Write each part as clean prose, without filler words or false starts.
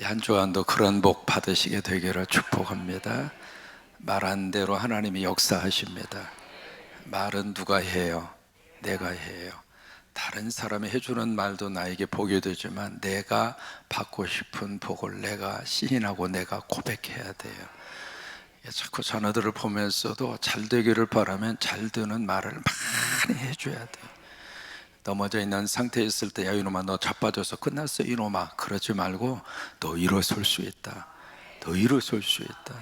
한 주간도 그런 복 받으시게 되기를 축복합니다. 말한 대로 하나님이 역사하십니다. 말은 누가 해요? 내가 해요. 다른 사람이 해주는 말도 나에게 복이 되지만 내가 받고 싶은 복을 내가 시인하고 내가 고백해야 돼요. 자꾸 자녀들을 보면서도 잘 되기를 바라면 잘 되는 말을 많이 해줘야 돼요. 넘어져 있는 상태에 있을 때, 야 이놈아 너 자빠져서 끝났어 이놈아, 그러지 말고 너 일어설 수 있다, 너 일어설 수 있다.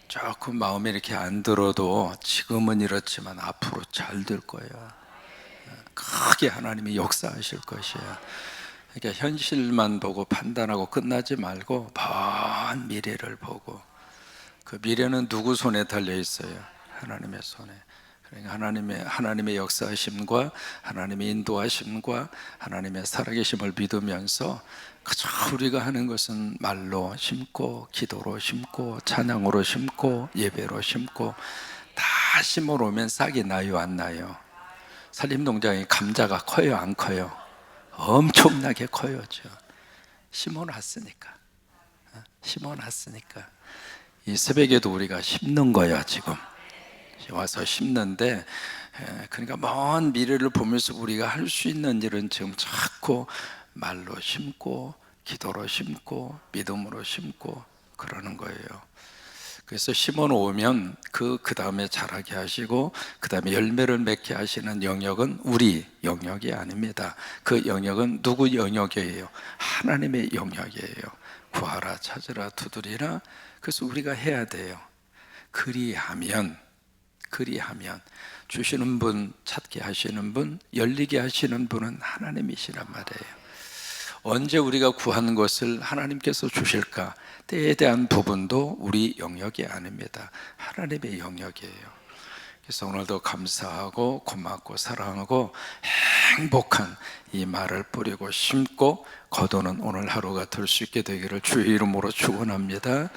조금 마음이 이렇게 안 들어도 지금은 이렇지만 앞으로 잘 될 거야. 크게 하나님이 역사하실 것이야. 그러니까 현실만 보고 판단하고 끝나지 말고 먼 미래를 보고, 그 미래는 누구 손에 달려 있어요? 하나님의 손에. 그러니까 하나님의 역사하심과 하나님의 인도하심과 하나님의 살아계심을 믿으면서 그저 우리가 하는 것은 말로 심고 기도로 심고 찬양으로 심고 예배로 심고, 다 심어놓으면 싹이 나요 안 나요? 산림농장에 감자가 커요 안 커요? 엄청나게 커요. 심어놨으니까. 심어놨으니까 이 새벽에도 우리가 심는 거야. 지금 와서 심는데, 그러니까 먼 미래를 보면서 우리가 할 수 있는 일은 지금 자꾸 말로 심고 기도로 심고 믿음으로 심고 그러는 거예요. 그래서 심어 놓으면 그 다음에 자라게 하시고 그 다음에 열매를 맺게 하시는 영역은 우리 영역이 아닙니다. 그 영역은 누구 영역이에요? 하나님의 영역이에요. 구하라 찾으라 두드리라. 그래서 우리가 해야 돼요. 그리하면 주시는 분, 찾게 하시는 분, 열리게 하시는 분은 하나님이시란 말이에요. 언제 우리가 구하는 것을 하나님께서 주실까? 때에 대한 부분도 우리 영역이 아닙니다. 하나님의 영역이에요. 그래서 오늘도 감사하고 고맙고 사랑하고 행복한 이 말을 뿌리고 심고 거두는 오늘 하루가 될 수 있게 되기를 주의 이름으로 축원합니다.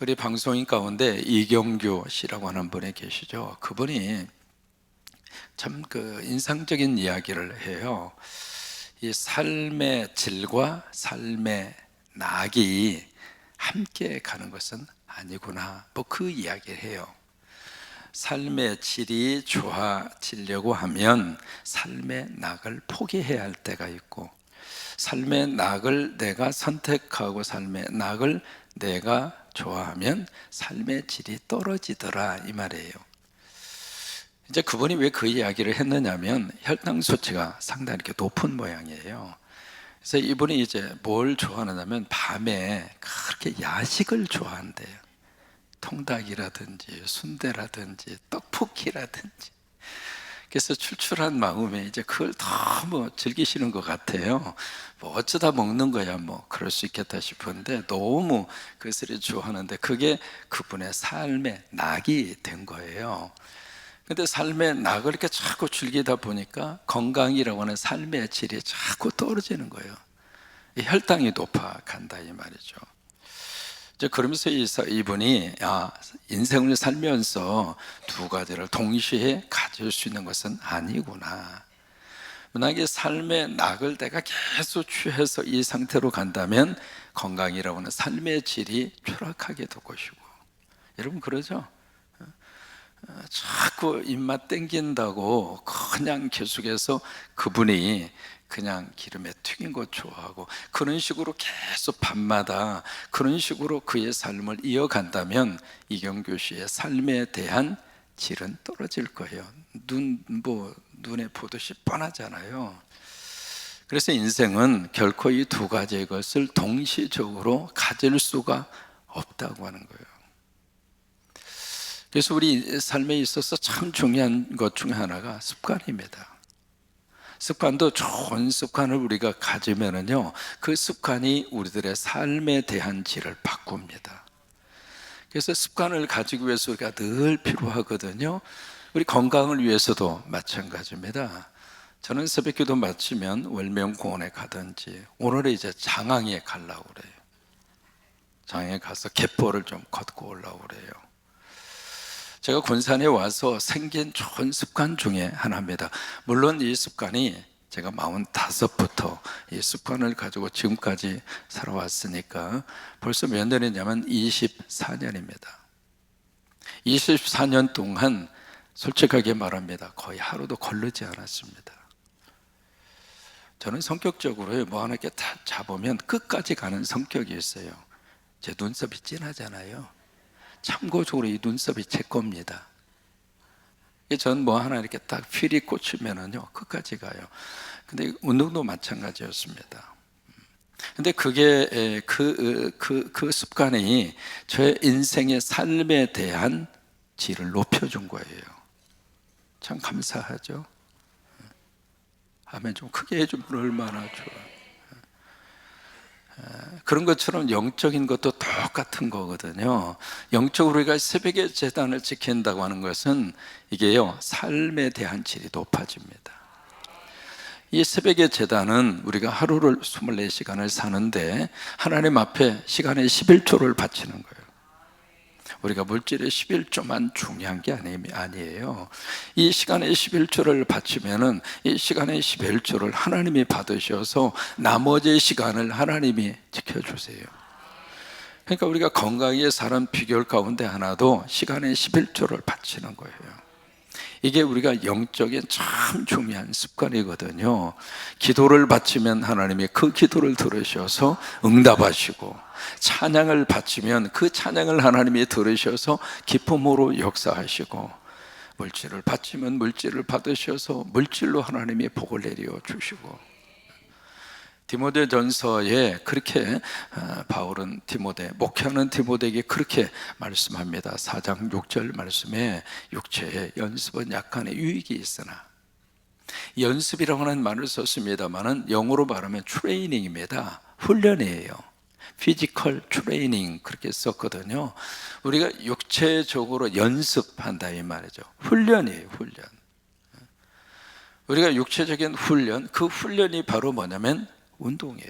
우리 방송인 가운데 이경규 씨라고 하는 분이 계시죠. 그분이 참 인상적인 이야기를 해요. 이 삶의 질과 삶의 낙이 함께 가는 것은 아니구나, 뭐 그 이야기를 해요. 삶의 질이 좋아지려고 하면 삶의 낙을 포기해야 할 때가 있고, 삶의 낙을 내가 선택하고 삶의 낙을 내가 좋아하면 삶의 질이 떨어지더라, 이 말이에요. 이제 그분이 왜 그 이야기를 했느냐면 혈당 수치가 상당히 이렇게 높은 모양이에요. 그래서 이분이 이제 뭘 좋아하느냐면 밤에 그렇게 야식을 좋아한대요. 통닭이라든지 순대라든지 떡볶이라든지. 그래서 출출한 마음에 이제 그걸 너무 즐기시는 것 같아요. 뭐 어쩌다 먹는 거야, 뭐 그럴 수 있겠다 싶은데 너무 그것을 좋아하는데 그게 그분의 삶의 낙이 된 거예요. 근데 삶의 낙을 이렇게 자꾸 즐기다 보니까 건강이라고 하는 삶의 질이 자꾸 떨어지는 거예요. 혈당이 높아간다, 이 말이죠. 이제 그러면서 이분이 인생을 살면서 두 가지를 동시에 가질 수 있는 것은 아니구나. 만약에 삶의 낙을 내가 계속 취해서 이 상태로 간다면 건강이라고 하는 삶의 질이 추락하게 될 것이고, 여러분 그러죠? 자꾸 입맛 땡긴다고 그냥 계속해서 그분이 그냥 기름에 튀긴 거 좋아하고 그런 식으로 계속 밤마다 그런 식으로 그의 삶을 이어간다면 이경규 씨의 삶에 대한 질은 떨어질 거예요. 눈에 보듯이 뻔하잖아요. 그래서 인생은 결코 이 두 가지의 것을 동시적으로 가질 수가 없다고 하는 거예요. 그래서 우리 삶에 있어서 참 중요한 것 중에 하나가 습관입니다. 습관도 좋은 습관을 우리가 가지면은요, 그 습관이 우리들의 삶에 대한 질을 바꿉니다. 그래서 습관을 가지기 위해서 우리가 늘 필요하거든요. 우리 건강을 위해서도 마찬가지입니다. 저는 새벽기도 마치면 월명공원에 가든지, 오늘은 이제 장항에 가려고 그래요. 장항에 가서 갯벌을 좀 걷고 올라오고 그래요. 제가 군산에 와서 생긴 좋은 습관 중에 하나입니다. 물론 이 습관이 제가 45부터 이 습관을 가지고 지금까지 살아왔으니까 벌써 몇 년이냐면 24년입니다. 24년 동안 솔직하게 말합니다. 거의 하루도 거르지 않았습니다. 저는 성격적으로 뭐 하나 이렇게 다 잡으면 끝까지 가는 성격이 있어요. 제 눈썹이 진하잖아요. 참고적으로 이 눈썹이 제 겁니다. 전 뭐 하나 이렇게 딱 필이 꽂히면은요 끝까지 가요. 근데 운동도 마찬가지였습니다. 근데 그게 그 습관이 저의 인생의 삶에 대한 질을 높여준 거예요. 참 감사하죠. 아멘. 좀 크게 해주면 얼마나 좋아. 그런 것처럼 영적인 것도 똑같은 거거든요. 영적으로 우리가 새벽의 제단을 지킨다고 하는 것은 이게요, 삶에 대한 질이 높아집니다. 이 새벽의 제단은 우리가 하루를 24시간을 사는데 하나님 앞에 시간의 11조를 바치는 거예요. 우리가 물질의 11조만 중요한 게 아니에요. 이 시간의 11조를 바치면은 이 시간의 11조를 하나님이 받으셔서 나머지 시간을 하나님이 지켜주세요. 그러니까 우리가 건강하게 사는 비결 가운데 하나도 시간의 11조를 바치는 거예요. 이게 우리가 영적인 참 중요한 습관이거든요. 기도를 바치면 하나님이 그 기도를 들으셔서 응답하시고, 찬양을 바치면 그 찬양을 하나님이 들으셔서 기쁨으로 역사하시고, 물질을 바치면 물질을 받으셔서 물질로 하나님이 복을 내려 주시고, 디모데전서에 그렇게 바울은 목회하는 디모데에게 그렇게 말씀합니다. 4장 6절 말씀에 육체의 연습은 약간의 유익이 있으나, 연습이라고 하는 말을 썼습니다만은 영어로 말하면 트레이닝입니다. 훈련이에요. 피지컬 트레이닝 그렇게 썼거든요. 우리가 육체적으로 연습한다 이 말이죠. 훈련이에요. 훈련. 우리가 육체적인 훈련, 그 훈련이 바로 뭐냐면 운동이에요.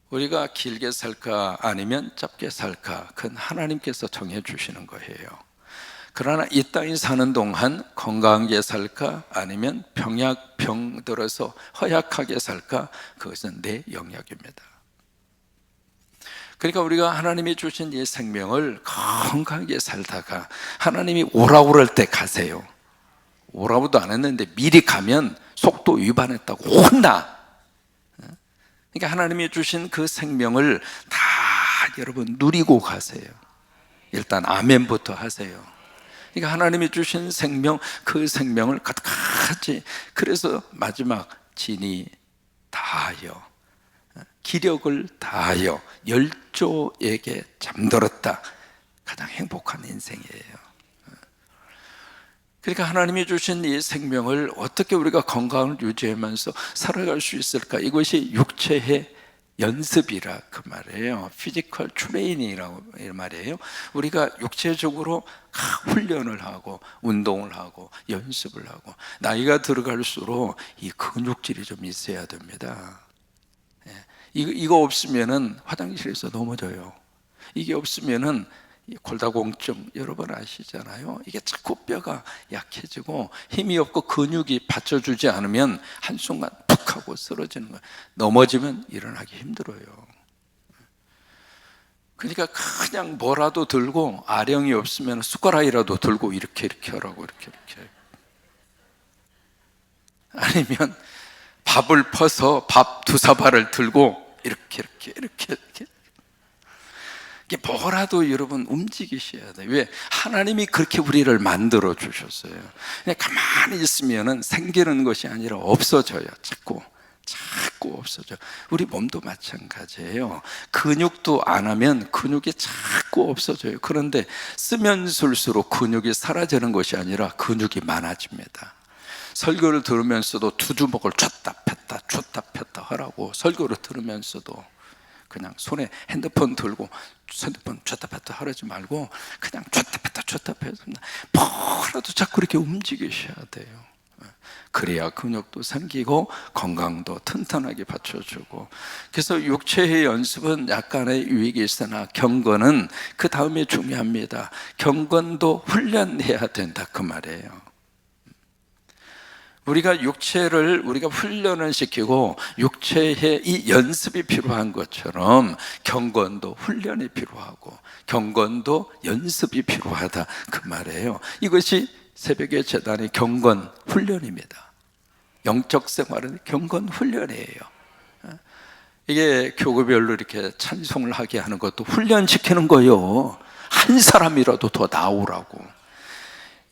우리가 길게 살까 아니면 짧게 살까, 그건 하나님께서 정해 주시는 거예요. 그러나 이 땅에 사는 동안 건강하게 살까 아니면 병들어서 허약하게 살까, 그것은 내 영역입니다. 그러니까 우리가 하나님이 주신 이 생명을 건강하게 살다가 하나님이 오라고 그럴 때 가세요. 오라고도 안 했는데 미리 가면 속도 위반했다고 혼나. 그러니까 하나님이 주신 그 생명을 다 여러분 누리고 가세요. 일단 아멘부터 하세요. 그러니까 하나님이 주신 생명, 그 생명을 같이, 그래서 마지막 진이 다하여 기력을 다하여 열조에게 잠들었다. 가장 행복한 인생이에요. 그러니까 하나님이 주신 이 생명을 어떻게 우리가 건강을 유지하면서 살아갈 수 있을까? 이것이 육체의 연습이라 그 말이에요. 피지컬 트레이닝이라고 말이에요. 우리가 육체적으로 훈련을 하고 운동을 하고 연습을 하고, 나이가 들어갈수록 이 근육질이 좀 있어야 됩니다. 이거 없으면은 화장실에서 넘어져요. 이게 없으면은 골다공증 여러분 아시잖아요. 이게 자꾸 뼈가 약해지고 힘이 없고 근육이 받쳐주지 않으면 한순간 푹 하고 쓰러지는 거예요. 넘어지면 일어나기 힘들어요. 그러니까 그냥 뭐라도 들고, 아령이 없으면 숟가락이라도 들고 이렇게 하라고, 이렇게 아니면 밥을 퍼서 밥 2사발을 들고 이렇게 뭐라도 여러분 움직이셔야 돼요. 왜? 하나님이 그렇게 우리를 만들어 주셨어요. 그냥 가만히 있으면 생기는 것이 아니라 없어져요. 자꾸 없어져. 우리 몸도 마찬가지예요. 근육도 안 하면 근육이 자꾸 없어져요. 그런데 쓰면 쓸수록 근육이 사라지는 것이 아니라 근육이 많아집니다. 설교를 들으면서도 두 주먹을 줬다 폈다 하라고, 설교를 들으면서도 그냥 손에 핸드폰 들고 핸드폰 줬다 폈다 하지 말고 그냥 줬다 폈다 뭐라도 자꾸 이렇게 움직이셔야 돼요. 그래야 근육도 생기고 건강도 튼튼하게 받쳐주고. 그래서 육체의 연습은 약간의 유익이 있으나 경건은 그 다음에 중요합니다. 경건도 훈련해야 된다 그 말이에요. 우리가 육체를 우리가 훈련을 시키고 육체의 이 연습이 필요한 것처럼 경건도 훈련이 필요하고 경건도 연습이 필요하다, 그 말이에요. 이것이 새벽의 제단의 경건 훈련입니다. 영적 생활은 경건 훈련이에요. 이게 교구별로 이렇게 찬송을 하게 하는 것도 훈련시키는 거예요. 한 사람이라도 더 나오라고.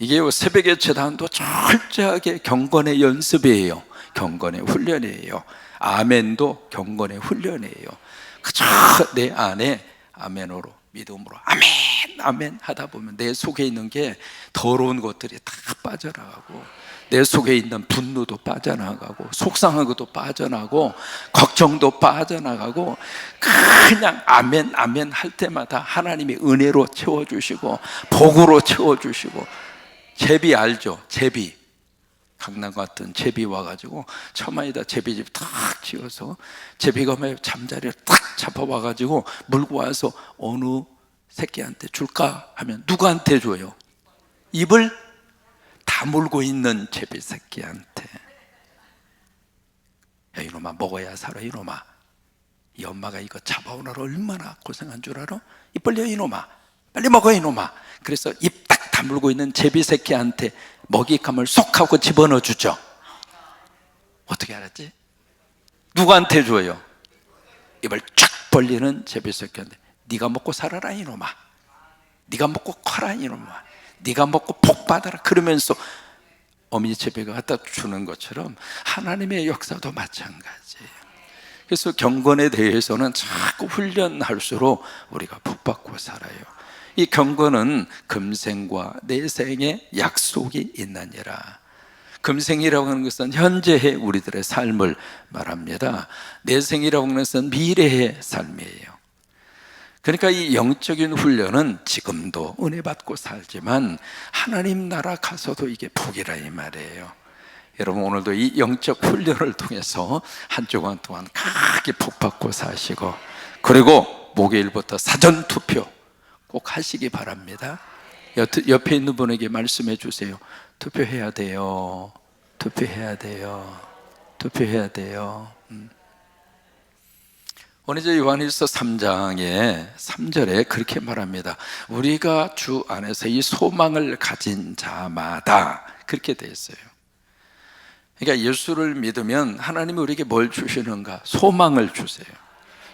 이게 새벽의 제단도 철저하게 경건의 연습이에요. 경건의 훈련이에요. 아멘도 경건의 훈련이에요. 그저 내 안에 아멘으로, 믿음으로 아멘 아멘 하다 보면 내 속에 있는 게 더러운 것들이 다 빠져나가고, 내 속에 있는 분노도 빠져나가고, 속상한 것도 빠져나가고, 걱정도 빠져나가고, 그냥 아멘 아멘 할 때마다 하나님이 은혜로 채워주시고 복으로 채워주시고. 제비 알죠? 제비, 강남 같은 제비 와가지고 처마에다 제비집 탁 지어서 제비가 잠자리를 탁 잡아와가지고 물고 와서 어느 새끼한테 줄까 하면 누구한테 줘요? 입을 다물고 있는 제비 새끼한테. 야, 이놈아, 먹어야 살아. 이놈아, 이 엄마가 이거 잡아오느라 얼마나 고생한 줄 알아? 입 벌려 이놈아, 빨리 먹어 이놈아. 그래서 입 딱 다물고 있는 제비 새끼한테 먹잇감을 쏙 하고 집어넣어 주죠. 어떻게 알았지? 누구한테 줘요? 입을 쫙 벌리는 제비 새끼한테. 네가 먹고 살아라 이놈아, 네가 먹고 커라 이놈아, 네가 먹고 복 받아라. 그러면서 어미 제비가 갖다 주는 것처럼 하나님의 역사도 마찬가지예요. 그래서 경건에 대해서는 자꾸 훈련할수록 우리가 복 받고 살아요. 이 경건은 금생과 내생의 약속이 있느니라. 금생이라고 하는 것은 현재의 우리들의 삶을 말합니다. 내생이라고 하는 것은 미래의 삶이에요. 그러니까 이 영적인 훈련은 지금도 은혜 받고 살지만 하나님 나라 가서도 이게 복이라 이 말이에요. 여러분, 오늘도 이 영적 훈련을 통해서 한 주간 동안 크게 복 받고 사시고, 그리고 목요일부터 사전투표 꼭 하시기 바랍니다. 옆에 있는 분에게 말씀해 주세요. 투표해야 돼요. 투표해야 돼요. 투표해야 돼요. 오늘 이제 요한일서 3장의 3절에 그렇게 말합니다. 우리가 주 안에서 이 소망을 가진 자마다, 그렇게 되어 있어요. 그러니까 예수를 믿으면 하나님이 우리에게 뭘 주시는가? 소망을 주세요.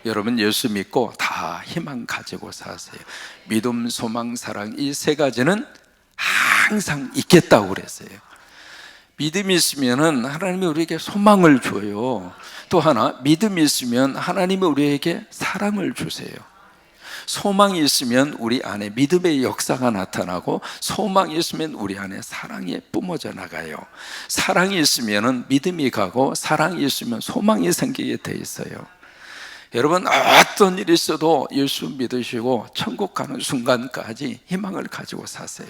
여러분, 예수 믿고 다 희망 가지고 사세요. 믿음, 소망, 사랑, 이 세 가지는 항상 있겠다고 그랬어요. 믿음이 있으면 하나님이 우리에게 소망을 줘요. 또 하나, 믿음이 있으면 하나님이 우리에게 사랑을 주세요. 소망이 있으면 우리 안에 믿음의 역사가 나타나고, 소망이 있으면 우리 안에 사랑이 뿜어져 나가요. 사랑이 있으면 믿음이 가고, 사랑이 있으면 소망이 생기게 돼 있어요. 여러분, 어떤 일이 있어도 예수 믿으시고 천국 가는 순간까지 희망을 가지고 사세요.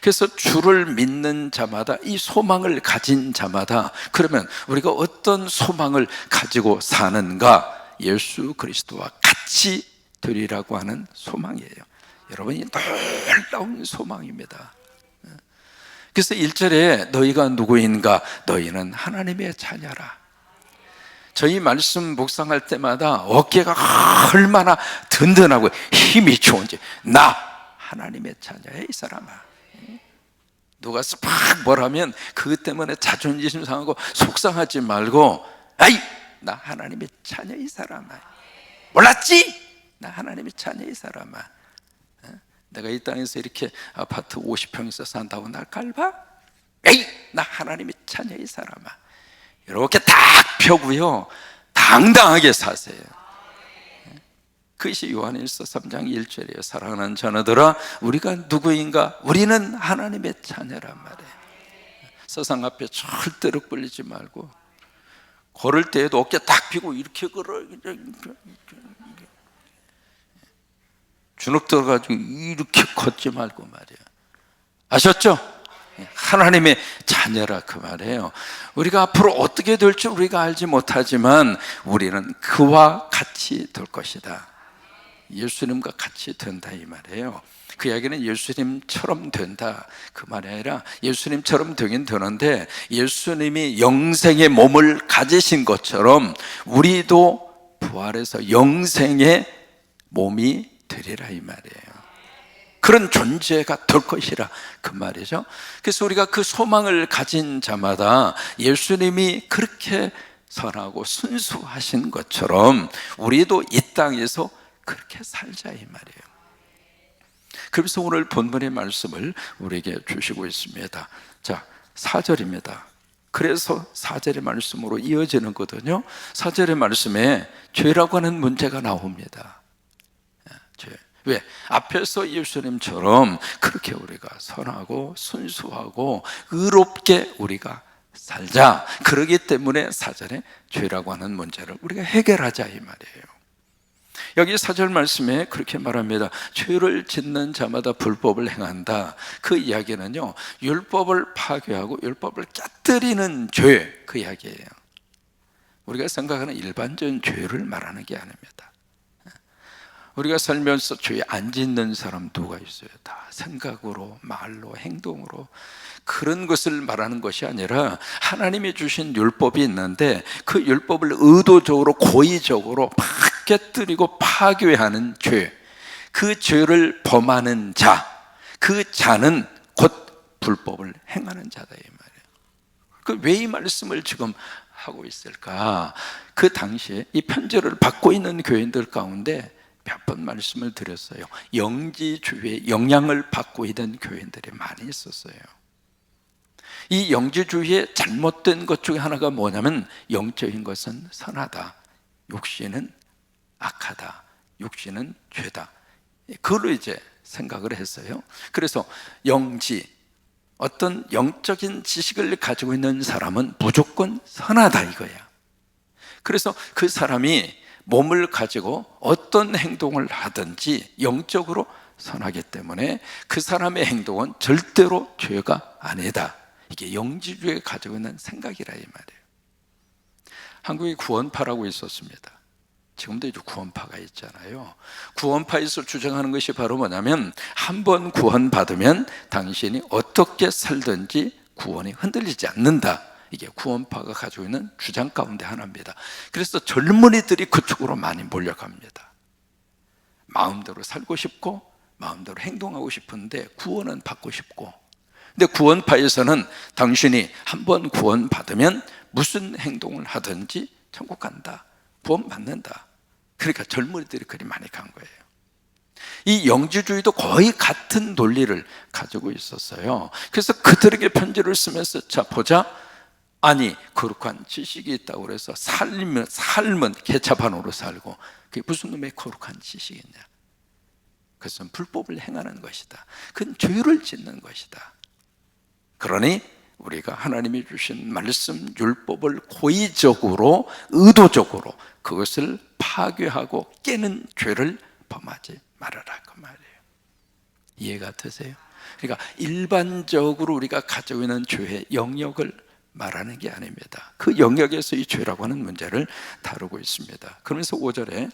그래서 주를 믿는 자마다, 이 소망을 가진 자마다, 그러면 우리가 어떤 소망을 가지고 사는가? 예수 그리스도와 같이 되리라고 하는 소망이에요. 여러분이 놀라운 소망입니다. 그래서 1절에 너희가 누구인가? 너희는 하나님의 자녀라. 저희 말씀 묵상할 때마다 어깨가 얼마나 든든하고 힘이 좋은지. 나 하나님의 자녀야 이 사람아. 누가 팍 뭐라면 그것 때문에 자존심 상하고 속상하지 말고, 아이, 나 하나님의 자녀 이 사람아. 몰랐지? 나 하나님의 자녀 이 사람아. 내가 이 땅에서 이렇게 아파트 50평에서 산다고 날 깔봐? 에이, 나 하나님의 자녀 이 사람아. 이렇게 딱 펴고요, 당당하게 사세요. 그것이 요한일서 3장 1절이에요. 사랑하는 자녀들아, 우리가 누구인가? 우리는 하나님의 자녀란 말이에요. 세상 앞에 절대로 끌리지 말고, 걸을 때에도 어깨 딱 펴고 이렇게 걸어. 주눅 들어가지고 이렇게 걷지 말고 말이에요. 아셨죠? 하나님의 자녀라 그 말이에요. 우리가 앞으로 어떻게 될지 우리가 알지 못하지만 우리는 그와 같이 될 것이다. 예수님과 같이 된다 이 말이에요. 그 이야기는 예수님처럼 된다 그 말이 아니라 예수님처럼 되긴 되는데 예수님이 영생의 몸을 가지신 것처럼 우리도 부활해서 영생의 몸이 되리라 이 말이에요. 그런 존재가 될 것이라 그 말이죠. 그래서 우리가 그 소망을 가진 자마다 예수님이 그렇게 선하고 순수하신 것처럼 우리도 이 땅에서 그렇게 살자 이 말이에요. 그래서 오늘 본문의 말씀을 우리에게 주시고 있습니다. 자, 4절입니다. 그래서 4절의 말씀으로 이어지는 거거든요. 4절의 말씀에 죄라고 하는 문제가 나옵니다. 죄. 왜? 앞에서 예수님처럼 그렇게 우리가 선하고 순수하고 의롭게 우리가 살자. 그러기 때문에 4절에 죄라고 하는 문제를 우리가 해결하자 이 말이에요. 여기 4절 말씀에 그렇게 말합니다. 죄를 짓는 자마다 불법을 행한다. 그 이야기는요, 율법을 파괴하고 율법을 깨뜨리는 죄, 그 이야기예요. 우리가 생각하는 일반적인 죄를 말하는 게 아닙니다. 우리가 살면서 죄 안 짓는 사람 누가 있어요? 다 생각으로, 말로, 행동으로 그런 것을 말하는 것이 아니라 하나님이 주신 율법이 있는데 그 율법을 의도적으로 고의적으로 깨뜨리고 파괴하는 죄, 그 죄를 범하는 자, 그 자는 곧 불법을 행하는 자다 이 말이에요. 왜 이 말씀을 지금 하고 있을까? 그 당시에 이 편지를 받고 있는 교인들 가운데 몇 번 말씀을 드렸어요. 영지주의의 영향을 받고 있는 교인들이 많이 있었어요. 이 영지주의의 잘못된 것 중에 하나가 뭐냐면 영적인 것은 선하다, 육신은 악하다, 육신은 죄다, 그걸로 이제 생각을 했어요. 그래서 영지, 어떤 영적인 지식을 가지고 있는 사람은 무조건 선하다 이거야. 그래서 그 사람이 몸을 가지고 어떤 행동을 하든지 영적으로 선하기 때문에 그 사람의 행동은 절대로 죄가 아니다. 이게 영지주의가 가지고 있는 생각이라 이 말이에요. 한국에 구원파라고 있었습니다. 지금도 이제 구원파가 있잖아요. 구원파에서 주장하는 것이 바로 뭐냐면 한 번 구원받으면 당신이 어떻게 살든지 구원이 흔들리지 않는다. 이게 구원파가 가지고 있는 주장 가운데 하나입니다. 그래서 젊은이들이 그쪽으로 많이 몰려갑니다. 마음대로 살고 싶고 마음대로 행동하고 싶은데 구원은 받고 싶고, 근데 구원파에서는 당신이 한번 구원받으면 무슨 행동을 하든지 천국 간다, 구원 받는다. 그러니까 젊은이들이 그리 많이 간 거예요. 이 영지주의도 거의 같은 논리를 가지고 있었어요. 그래서 그들에게 편지를 쓰면서 자 보자, 아니 거룩한 지식이 있다고 그래서 삶은 개차반으로 살고 그게 무슨 놈의 거룩한 지식이냐, 그것은 불법을 행하는 것이다, 그건 죄를 짓는 것이다. 그러니 우리가 하나님이 주신 말씀 율법을 고의적으로 의도적으로 그것을 파괴하고 깨는 죄를 범하지 말아라 그 말이에요. 이해가 되세요? 그러니까 일반적으로 우리가 가지고 있는 죄의 영역을 말하는 게 아닙니다. 그 영역에서 이 죄라고 하는 문제를 다루고 있습니다. 그러면서 5절에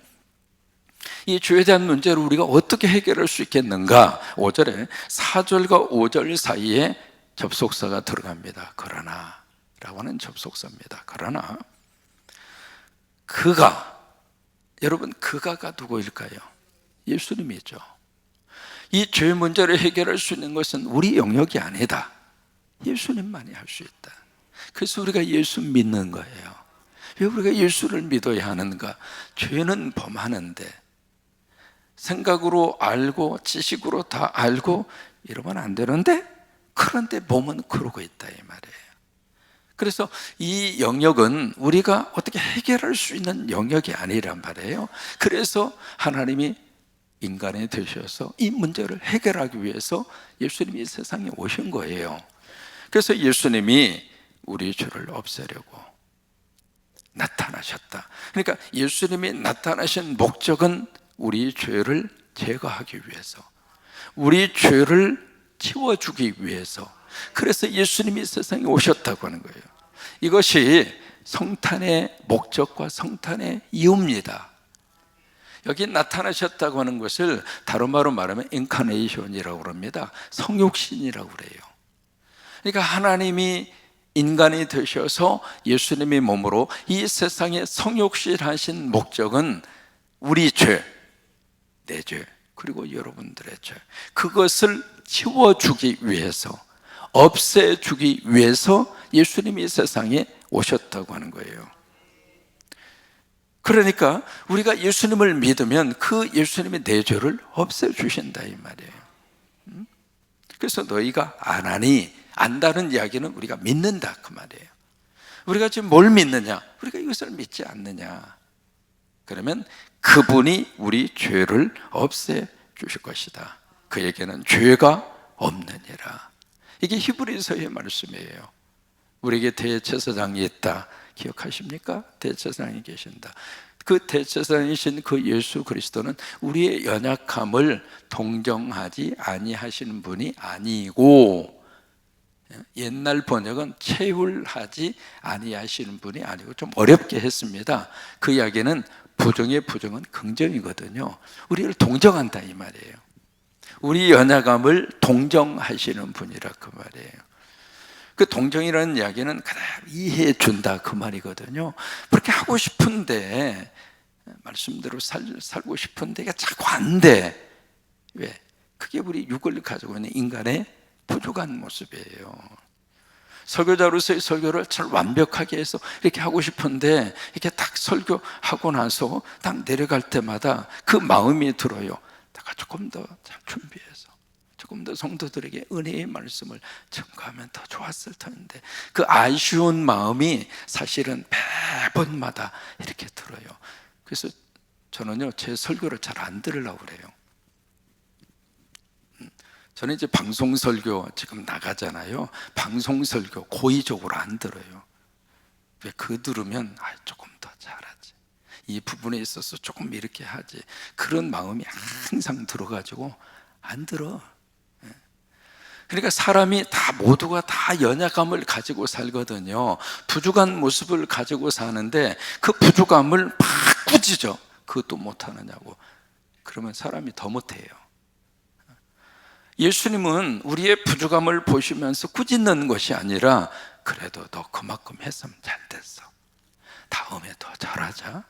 이 죄에 대한 문제를 우리가 어떻게 해결할 수 있겠는가? 5절에 4절과 5절 사이에 접속사가 들어갑니다. 그러나 라고 하는 접속사입니다. 그러나 그가, 여러분 그가가 누구일까요? 예수님이죠. 이 죄 문제를 해결할 수 있는 것은 우리 영역이 아니다. 예수님만이 할 수 있다. 그래서 우리가 예수 믿는 거예요. 왜 우리가 예수를 믿어야 하는가? 죄는 범하는데 생각으로 알고 지식으로 다 알고 이러면 안 되는데, 그런데 몸은 그러고 있다 이 말이에요. 그래서 이 영역은 우리가 어떻게 해결할 수 있는 영역이 아니란 말이에요. 그래서 하나님이 인간이 되셔서 이 문제를 해결하기 위해서 예수님이 세상에 오신 거예요. 그래서 예수님이 우리 죄를 없애려고 나타나셨다. 그러니까 예수님이 나타나신 목적은 우리 죄를 제거하기 위해서, 우리 죄를 치워주기 위해서, 그래서 예수님이 세상에 오셨다고 하는 거예요. 이것이 성탄의 목적과 성탄의 이유입니다. 여기 나타나셨다고 하는 것을 다른 말로 말하면 인카네이션이라고 합니다. 성육신이라고 그래요. 그러니까 하나님이 인간이 되셔서 예수님의 몸으로 이 세상에 성육신하신 목적은 우리 죄, 내 죄, 그리고 여러분들의 죄, 그것을 치워주기 위해서, 없애주기 위해서 예수님이 세상에 오셨다고 하는 거예요. 그러니까 우리가 예수님을 믿으면 그 예수님의 내 죄를 없애주신다 이 말이에요. 그래서 너희가 안 하니, 안다는 이야기는 우리가 믿는다 그 말이에요. 우리가 지금 뭘 믿느냐? 우리가 이것을 믿지 않느냐? 그러면 그분이 우리 죄를 없애 주실 것이다. 그에게는 죄가 없느니라. 이게 히브리서의 말씀이에요. 우리에게 대제사장이 있다. 기억하십니까? 대제사장이 계신다. 그 대제사장이신 그 예수 그리스도는 우리의 연약함을 동정하지 아니하시는 분이 아니고, 옛날 번역은 채울하지 아니하시는 분이 아니고, 좀 어렵게 했습니다. 그 이야기는 부정의 부정은 긍정이거든요. 우리를 동정한다 이 말이에요. 우리 연약함을 동정하시는 분이라 그 말이에요. 그 동정이라는 이야기는 그래 이해해 준다 그 말이거든요. 그렇게 하고 싶은데, 말씀대로 살고 싶은데 이게 자꾸 안 돼. 왜? 그게 우리 육을 가지고 있는 인간의 부족한 모습이에요. 설교자로서의 설교를 잘 완벽하게 해서 이렇게 하고 싶은데, 이렇게 딱 설교하고 나서 딱 내려갈 때마다 그 마음이 들어요. 내가 조금 더 잘 준비해서 조금 더 성도들에게 은혜의 말씀을 전가하면 더 좋았을 텐데, 그 아쉬운 마음이 사실은 매번마다 이렇게 들어요. 그래서 저는요, 제 설교를 잘 안 들으려고 그래요. 저는 이제 방송 설교 지금 나가잖아요. 방송 설교 고의적으로 안 들어요. 왜? 그 들으면 조금 더 잘하지, 이 부분에 있어서 조금 이렇게 하지, 그런 마음이 항상 들어가지고 안 들어. 그러니까 사람이 다 모두가 다 연약함을 가지고 살거든요. 부족한 모습을 가지고 사는데 그 부족함을 막 꾸짖어. 그것도 못하느냐고. 그러면 사람이 더 못해요. 예수님은 우리의 부족함을 보시면서 꾸짖는 것이 아니라, 그래도 너 그만큼 했으면 잘 됐어, 다음에 더 잘하자.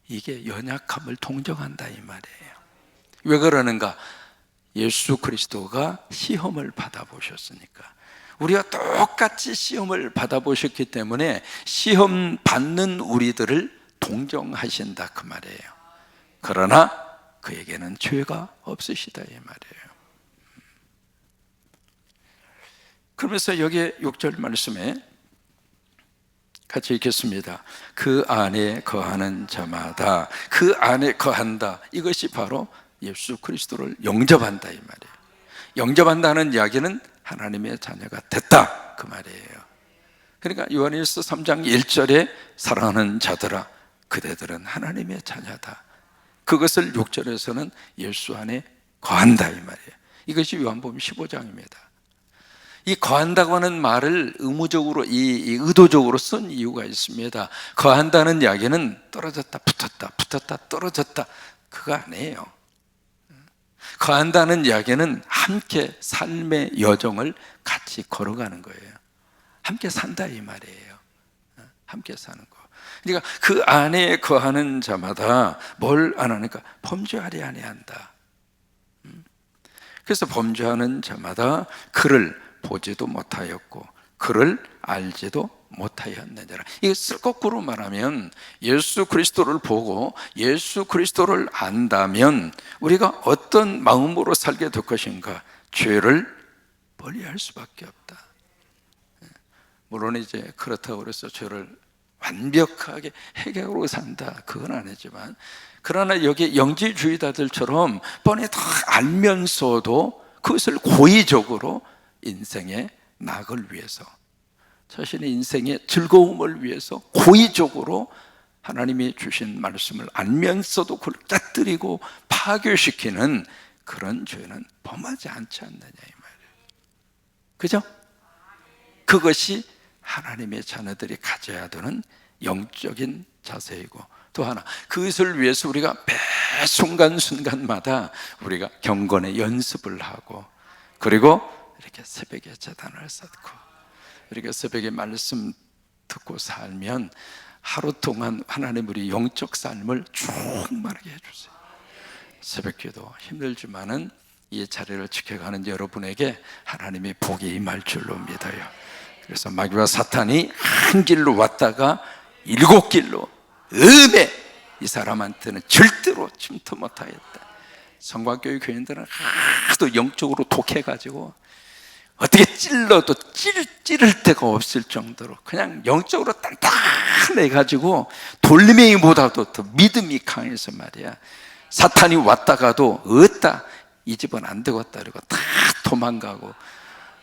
이게 연약함을 동정한다 이 말이에요. 왜 그러는가? 예수 그리스도가 시험을 받아보셨으니까. 우리가 똑같이 시험을 받아보셨기 때문에 시험 받는 우리들을 동정하신다 그 말이에요. 그러나 그에게는 죄가 없으시다 이 말이에요. 그러면서 여기 6절 말씀에 같이 읽겠습니다. 그 안에 거하는 자마다, 그 안에 거한다, 이것이 바로 예수 그리스도를 영접한다 이 말이에요. 영접한다는 이야기는 하나님의 자녀가 됐다 그 말이에요. 그러니까 요한일서 3장 1절에 사랑하는 자들아 그대들은 하나님의 자녀다, 그것을 6절에서는 예수 안에 거한다 이 말이에요. 이것이 요한복음 15장입니다. 이 거한다고 하는 말을 의무적으로, 이 의도적으로 쓴 이유가 있습니다. 거한다는 이야기는 떨어졌다 붙었다, 붙었다 떨어졌다, 그거 아니에요. 거한다는 이야기는 함께 삶의 여정을 같이 걸어가는 거예요. 함께 산다 이 말이에요. 함께 사는 거. 그러니까 그 안에 거하는 자마다 뭘 안 하니까 범죄하리 아니한다. 그래서 범죄하는 자마다 그를 보지도 못하였고 그를 알지도 못하였느니라. 이게 거꾸로 말하면, 예수 그리스도를 보고 예수 그리스도를 안다면 우리가 어떤 마음으로 살게 될 것인가? 죄를 멀리할 수밖에 없다. 물론 이제 그렇다고 해서 죄를 완벽하게 해결하고 산다, 그건 아니지만, 그러나 여기 영지주의자들처럼 뻔히 다 알면서도 그것을 고의적으로 인생의 낙을 위해서, 자신의 인생의 즐거움을 위해서 고의적으로 하나님이 주신 말씀을 알면서도 그걸 깨뜨리고 파괴시키는 그런 죄는 범하지 않지 않느냐 이 말이에요. 그죠? 그것이 하나님의 자녀들이 가져야 되는 영적인 자세이고 또 하나, 그것을 위해서 우리가 매 순간순간마다 우리가 경건의 연습을 하고, 그리고 이렇게 새벽에 제단을 쌓고 이렇게 새벽에 말씀 듣고 살면 하루 동안 하나님 우리 영적 삶을 충만하게 해주세요. 새벽기도 힘들지만은 이 자리를 지켜가는 여러분에게 하나님의 복이 임할 줄로 믿어요. 그래서 마귀와 사탄이 한 길로 왔다가 7길로 음해, 이 사람한테는 절대로 침투 못하겠다. 성곽교회 교인들은 하도 영적으로 독해가지고 어떻게 찔러도 찌를 데가 없을 정도로 그냥 영적으로 단단해가지고 돌멩이보다도 더 믿음이 강해서 말이야, 사탄이 왔다가도 어따 이 집은 안 되겠다 그러고 다 도망가고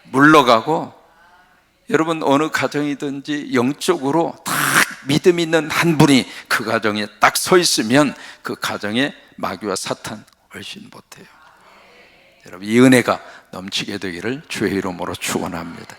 물러가고. 여러분, 어느 가정이든지 영적으로 딱 믿음 있는 한 분이 그 가정에 딱 서 있으면 그 가정에 마귀와 사탄 훨씬 못해요. 여러분, 이 은혜가 넘치게 되기를 주의 이름으로 축원합니다.